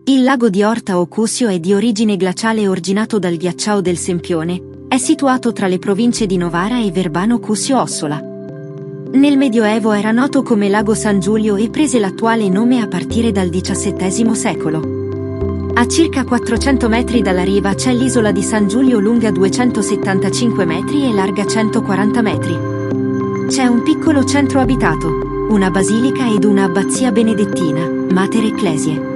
Il lago di Orta o Cusio è di origine glaciale originato dal ghiacciao del Sempione, è situato tra le province di Novara e Verbano Cusio-Ossola. Nel Medioevo era noto come lago San Giulio e prese l'attuale nome a partire dal XVII secolo. A circa 400 metri dalla riva c'è l'isola di San Giulio lunga 275 metri e larga 140 metri. C'è un piccolo centro abitato, una basilica ed una abbazia benedettina, Mater Ecclesiae.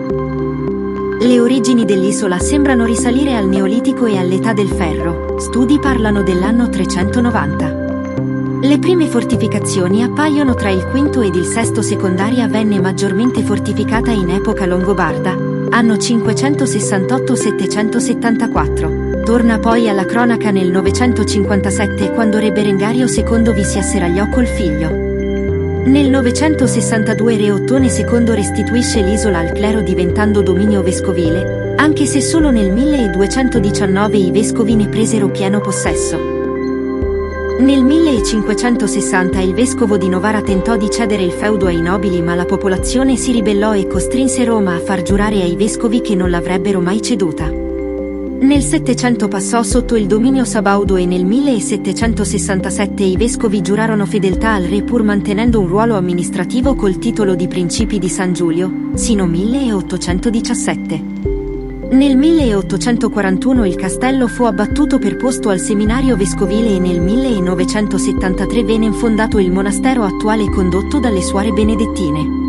Le origini dell'isola sembrano risalire al Neolitico e all'età del ferro, studi parlano dell'anno 390. Le prime fortificazioni appaiono tra il V ed il VI secondaria, venne maggiormente fortificata in epoca longobarda, anno 568-774. Torna poi alla cronaca nel 957 quando re Berengario II vi si asseragliò col figlio. Nel 962 re Ottone II restituisce l'isola al clero diventando dominio vescovile, anche se solo nel 1219 i vescovi ne presero pieno possesso. Nel 1560 il vescovo di Novara tentò di cedere il feudo ai nobili, ma la popolazione si ribellò e costrinse Roma a far giurare ai vescovi che non l'avrebbero mai ceduta. Nel 700 passò sotto il dominio sabaudo e nel 1767 i vescovi giurarono fedeltà al re pur mantenendo un ruolo amministrativo col titolo di principi di San Giulio, sino 1817. Nel 1841 il castello fu abbattuto per posto al seminario vescovile e nel 1973 venne fondato il monastero attuale condotto dalle suore benedettine.